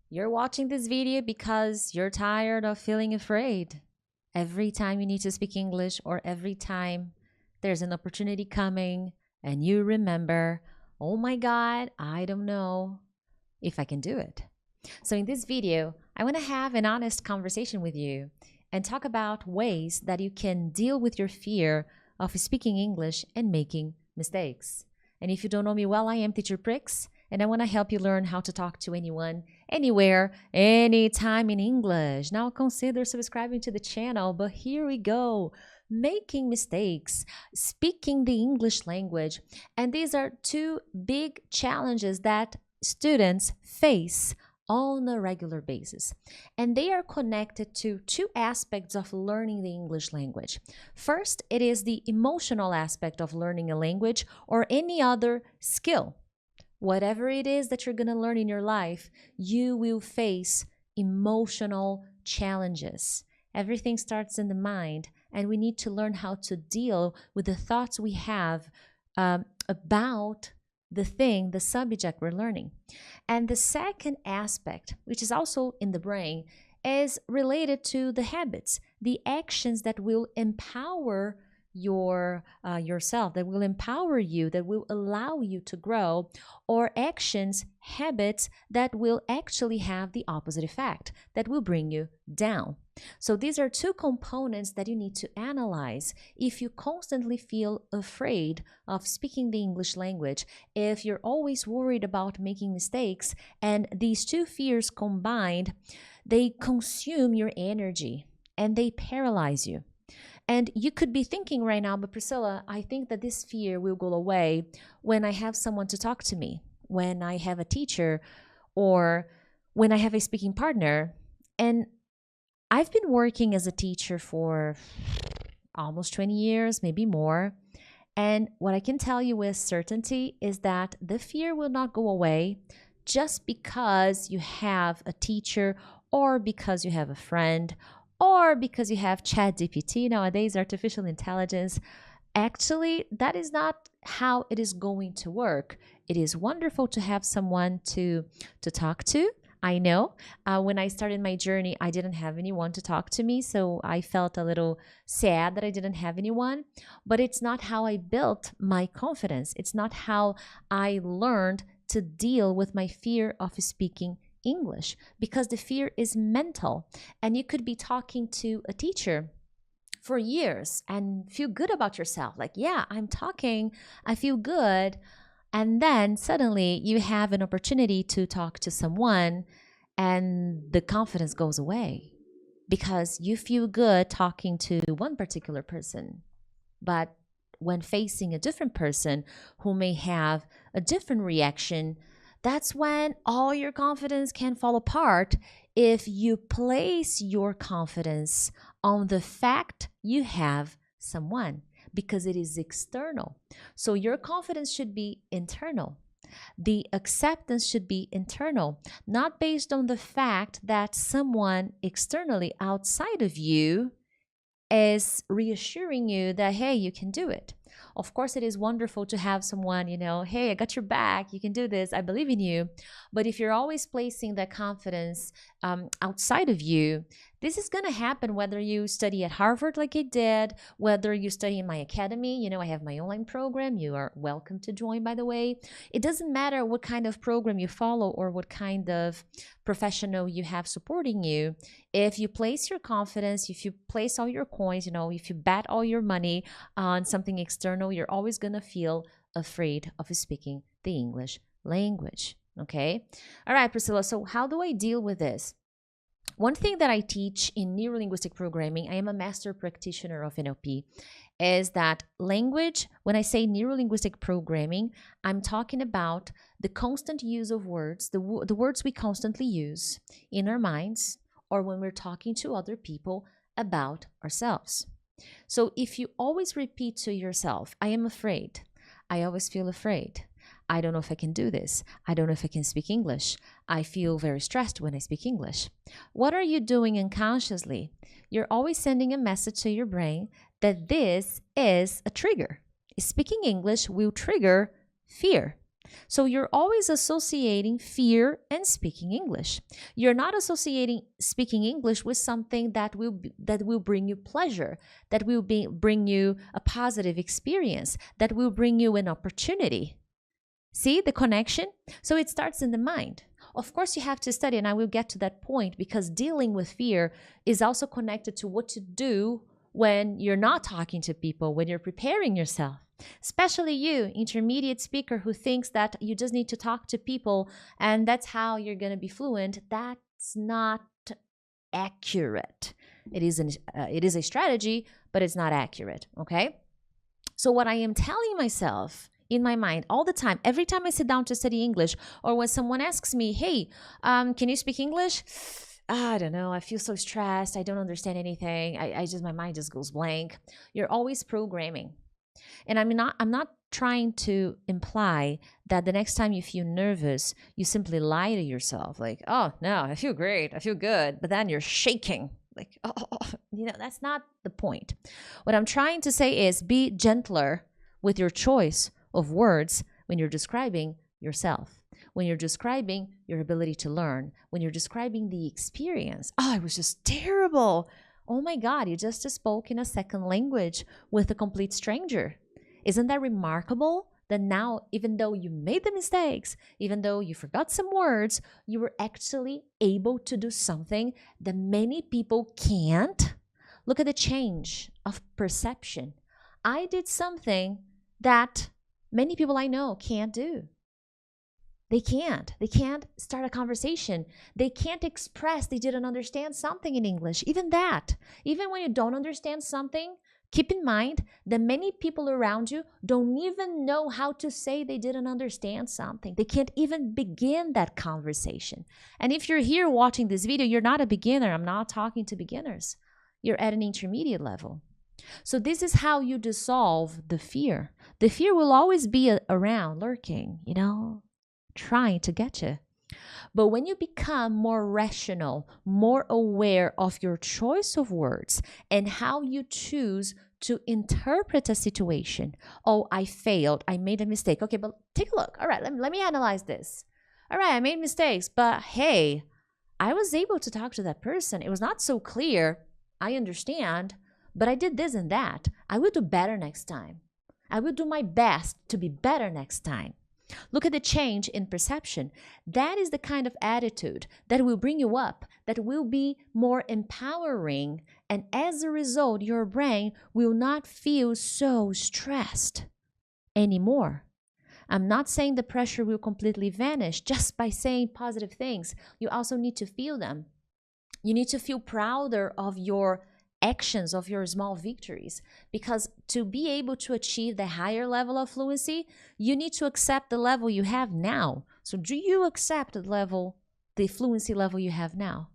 You're watching this video because you're tired of feeling afraid. Every time you need to speak English or every time there's an opportunity coming and you remember, oh my God, I don't know if I can do it. So in this video, I want to have an honest conversation with you and talk about ways that you can deal with your fear of speaking English and making mistakes. And if you don't know me well, I am Teacher Prix, and I want to help you learn how to talk to anyone, anywhere, anytime in English. Now consider subscribing to the channel, but here we go. Making mistakes, speaking the English language. And these are two big challenges that students face on a regular basis. And they are connected to two aspects of learning the English language. First, it is the emotional aspect of learning a language or any other skill. Whatever it is that you're going to learn in your life, you will face emotional challenges. Everything starts in the mind, and we need to learn how to deal with the thoughts we have about the subject we're learning. And the second aspect, which is also in the brain, is related to the habits, the actions that will empower yourself, that will empower you, that will allow you to grow, or actions, habits that will actually have the opposite effect, that will bring you down. So these are two components that you need to analyze if you constantly feel afraid of speaking the English language, if you're always worried about making mistakes, and these two fears combined, they consume your energy and they paralyze you. And you could be thinking right now, but Priscilla, I think that this fear will go away when I have someone to talk to me, when I have a teacher, or when I have a speaking partner. And I've been working as a teacher for almost 20 years, maybe more. And what I can tell you with certainty is that the fear will not go away just because you have a teacher or because you have a friend or because you have ChatGPT nowadays, artificial intelligence. Actually, that is not how it is going to work. It is wonderful to have someone to talk to. I know when I started my journey, I didn't have anyone to talk to me, so I felt a little sad that I didn't have anyone. But it's not how I built my confidence. It's not how I learned to deal with my fear of speaking English, because the fear is mental. And you could be talking to a teacher for years and feel good about yourself. Like, yeah, I'm talking, I feel good. And then suddenly you have an opportunity to talk to someone and the confidence goes away because you feel good talking to one particular person. But when facing a different person who may have a different reaction, that's when all your confidence can fall apart if you place your confidence on the fact you have someone, because it is external. So your confidence should be internal. The acceptance should be internal, not based on the fact that someone externally outside of you is reassuring you that, hey, you can do it. Of course, it is wonderful to have someone, hey, I got your back, you can do this, I believe in you. But if you're always placing that confidence outside of you, this is going to happen whether you study at Harvard like I did, whether you study in my academy. I have my online program. You are welcome to join, by the way. It doesn't matter what kind of program you follow or what kind of professional you have supporting you. If you place your confidence, if you place all your coins, if you bet all your money on something external, you're always going to feel afraid of speaking the English language. Okay? All right, Priscilla. So how do I deal with this? One thing that I teach in neurolinguistic programming, I am a master practitioner of NLP, is that language, when I say neurolinguistic programming, I'm talking about the constant use of words, the words we constantly use in our minds or when we're talking to other people about ourselves. So if you always repeat to yourself, I am afraid, I always feel afraid, I don't know if I can do this, I don't know if I can speak English, I feel very stressed when I speak English. What are you doing unconsciously? You're always sending a message to your brain that this is a trigger. Speaking English will trigger fear. So you're always associating fear and speaking English. You're not associating speaking English with something that will bring you pleasure, that will bring you a positive experience, that will bring you an opportunity. See the connection? So it starts in the mind. Of course, you have to study, and I will get to that point, because dealing with fear is also connected to what to do when you're not talking to people, when you're preparing yourself. Especially you, intermediate speaker, who thinks that you just need to talk to people and that's how you're going to be fluent. That's not accurate. It is a strategy, but it's not accurate, okay? So what I am telling myself in my mind all the time, every time I sit down to study English, or when someone asks me, hey, can you speak English? I don't know. I feel so stressed. I don't understand anything. My mind just goes blank. You're always programming. And I'm not trying to imply that the next time you feel nervous, you simply lie to yourself. Like, oh, no, I feel great. I feel good. But then you're shaking. Like, oh, that's not the point. What I'm trying to say is be gentler with your choice of words when you're describing yourself, when you're describing your ability to learn, when you're describing the experience. Oh, it was just terrible. Oh my God, you just spoke in a second language with a complete stranger. Isn't that remarkable? That now, even though you made the mistakes, even though you forgot some words, you were actually able to do something that many people can't. Look at the change of perception. I did something that many people I know can't do. They can't. They can't start a conversation. They can't express they didn't understand something in English. Even that. Even when you don't understand something, keep in mind that many people around you don't even know how to say they didn't understand something. They can't even begin that conversation. And if you're here watching this video, you're not a beginner. I'm not talking to beginners. You're at an intermediate level. So this is how you dissolve the fear. The fear will always be around, lurking, trying to get you. But when you become more rational, more aware of your choice of words and how you choose to interpret a situation. Oh, I failed. I made a mistake. Okay, but take a look. All right, let me analyze this. All right, I made mistakes, but hey, I was able to talk to that person. It was not so clear. I understand, but I did this and that. I will do better next time. I will do my best to be better next time. Look at the change in perception. That is the kind of attitude that will bring you up, that will be more empowering. And as a result, your brain will not feel so stressed anymore. I'm not saying the pressure will completely vanish just by saying positive things. You also need to feel them. You need to feel prouder of your actions, of your small victories, because to be able to achieve the higher level of fluency, you need to accept the level you have now. So do you accept the fluency level you have now?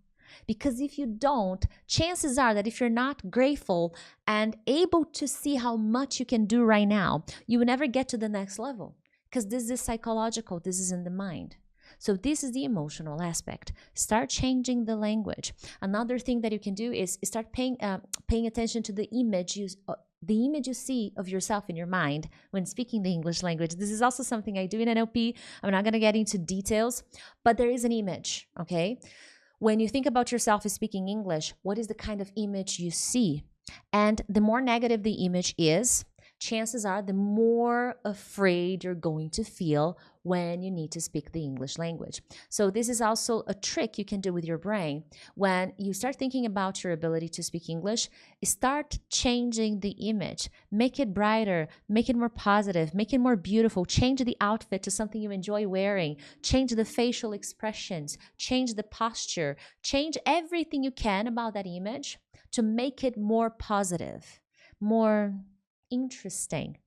Because if you don't, chances are that if you're not grateful and able to see how much you can do right now, you will never get to the next level, because this is psychological, this is in the mind. So this is the emotional aspect. Start changing the language. Another thing that you can do is start paying attention to the image you see of yourself in your mind when speaking the English language. This is also something I do in NLP. I'm not going to get into details, but there is an image, okay? When you think about yourself as speaking English, what is the kind of image you see? And the more negative the image is, chances are the more afraid you're going to feel when you need to speak the English language. So this is also a trick you can do with your brain. When you start thinking about your ability to speak English, start changing the image. Make it brighter, make it more positive, make it more beautiful. Change the outfit to something you enjoy wearing. Change the facial expressions, change the posture, change everything you can about that image to make it more positive, more interesting.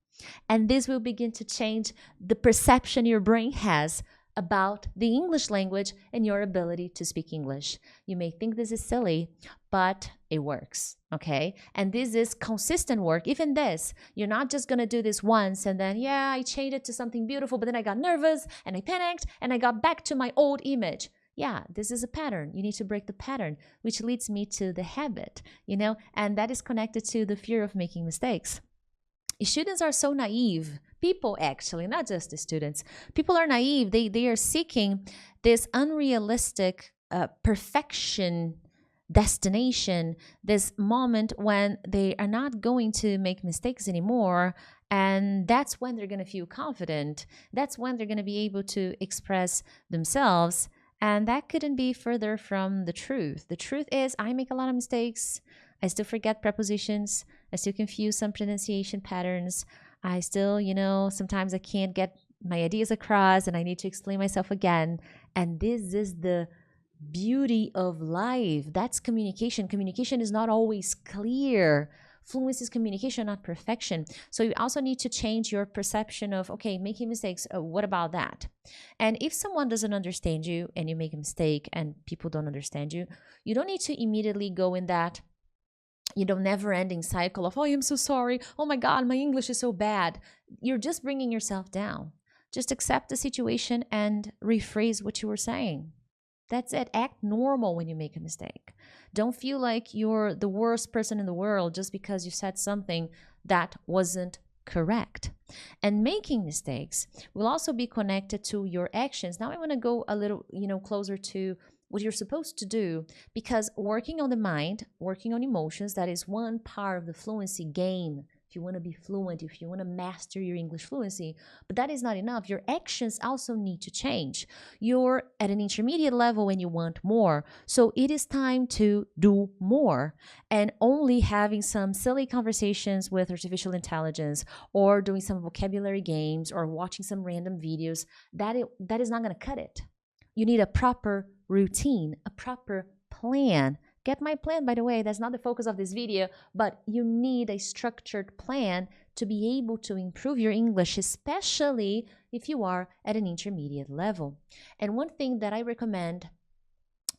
And this will begin to change the perception your brain has about the English language and your ability to speak English. You may think this is silly, but it works, okay? And this is consistent work. Even this, you're not just gonna do this once and then, yeah, I changed it to something beautiful, but then I got nervous and I panicked and I got back to my old image. Yeah, this is a pattern. You need to break the pattern, which leads me to the habit, and that is connected to the fear of making mistakes. Students are so naive. People, actually, not just the students, people are naive. They are seeking this unrealistic perfection destination, this moment when they are not going to make mistakes anymore. And that's when they're going to feel confident. That's when they're going to be able to express themselves. And that couldn't be further from the truth. The truth is, I make a lot of mistakes. I still forget prepositions. I still confuse some pronunciation patterns. I still, sometimes I can't get my ideas across and I need to explain myself again. And this is the beauty of life. That's communication. Communication is not always clear. Fluency is communication, not perfection. So you also need to change your perception of, okay, making mistakes, what about that? And if someone doesn't understand you and you make a mistake and people don't understand you, you don't need to immediately go in that never-ending cycle of, oh, I'm so sorry, oh my God, my English is so bad. You're just bringing yourself down. Just accept the situation and rephrase what you were saying. That's it. Act normal when you make a mistake. Don't feel like you're the worst person in the world just because you said something that wasn't correct. And making mistakes will also be connected to your actions. Now I want to go a little, closer to what you're supposed to do, because working on the mind, working on emotions, that is one part of the fluency game. If you want to be fluent, if you want to master your English fluency, but that is not enough. Your actions also need to change. You're at an intermediate level and you want more. So it is time to do more. And only having some silly conversations with artificial intelligence or doing some vocabulary games or watching some random videos, that is not going to cut it. You need a proper routine, a proper plan. Get my plan, by the way. That's not the focus of this video, but you need a structured plan to be able to improve your English, especially if you are at an intermediate level. And one thing that I recommend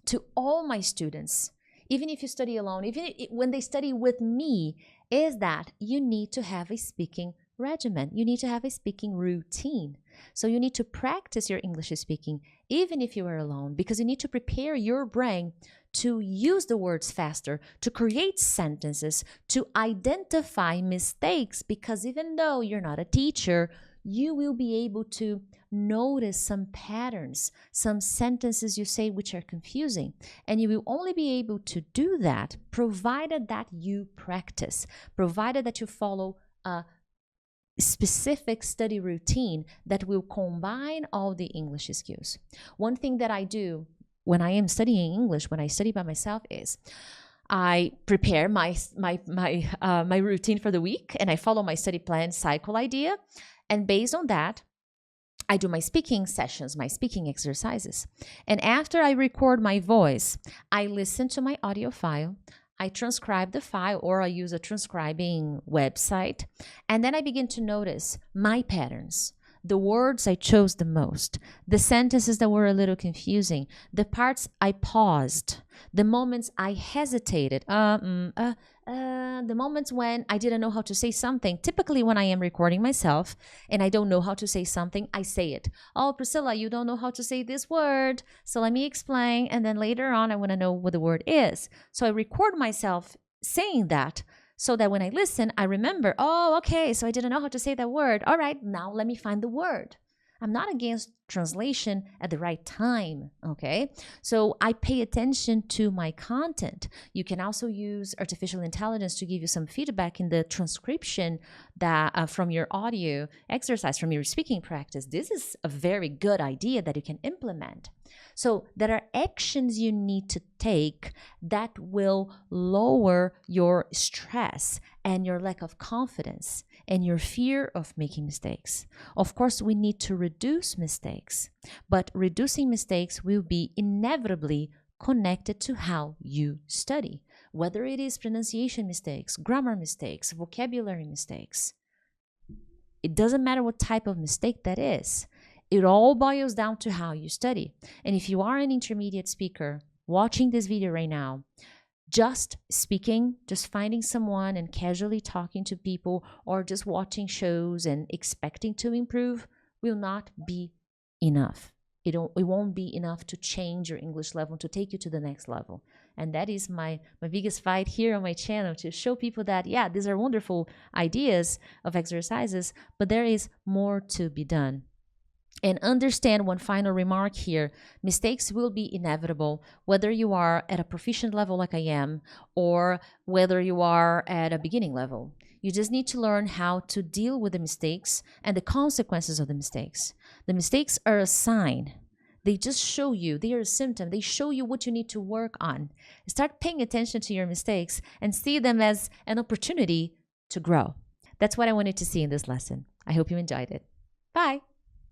to all my students, even if you study alone, even when they study with me, is that you need to have a speaking regimen. You need to have a speaking routine. So you need to practice your English speaking even if you are alone, because you need to prepare your brain to use the words faster, to create sentences, to identify mistakes, because even though you're not a teacher, you will be able to notice some patterns, some sentences you say which are confusing. And you will only be able to do that provided that you practice, provided that you follow a specific study routine that will combine all the English skills. One thing that I do when I am studying English, when I study by myself, is I prepare my routine for the week and I follow my study plan cycle idea. And based on that, I do my speaking sessions, my speaking exercises. And after I record my voice, I listen to my audio file. I transcribe the file, or I use a transcribing website, and then I begin to notice my patterns, the words I chose the most, the sentences that were a little confusing, the parts I paused, the moments I hesitated, the moments when I didn't know how to say something. Typically when I am recording myself and I don't know how to say something, I say it. Oh, Priscilla, you don't know how to say this word, so let me explain. And then later on, I want to know what the word is. So I record myself saying that, so that when I listen, I remember, oh, okay, so I didn't know how to say that word. All right, now let me find the word. I'm not against translation at the right time, okay? So I pay attention to my content. You can also use artificial intelligence to give you some feedback in the transcription that from your audio exercise, from your speaking practice. This is a very good idea that you can implement. So there are actions you need to take that will lower your stress and your lack of confidence and your fear of making mistakes. Of course, we need to reduce mistakes, but reducing mistakes will be inevitably connected to how you study, whether it is pronunciation mistakes, grammar mistakes, vocabulary mistakes. It doesn't matter what type of mistake that is. It all boils down to how you study. And if you are an intermediate speaker watching this video right now, just speaking, just finding someone and casually talking to people, or just watching shows and expecting to improve will not be enough. it won't be enough to change your English level, to take you to the next level. And that is my biggest fight here on my channel, to show people that, yeah, these are wonderful ideas of exercises, but there is more to be done. And understand one final remark here: mistakes will be inevitable, whether you are at a proficient level like I am, or whether you are at a beginning level. You just need to learn how to deal with the mistakes and the consequences of the mistakes. The mistakes are a sign. They just show you, they are a symptom. They show you what you need to work on. Start paying attention to your mistakes and see them as an opportunity to grow. That's what I wanted to see in this lesson. I hope you enjoyed it. Bye.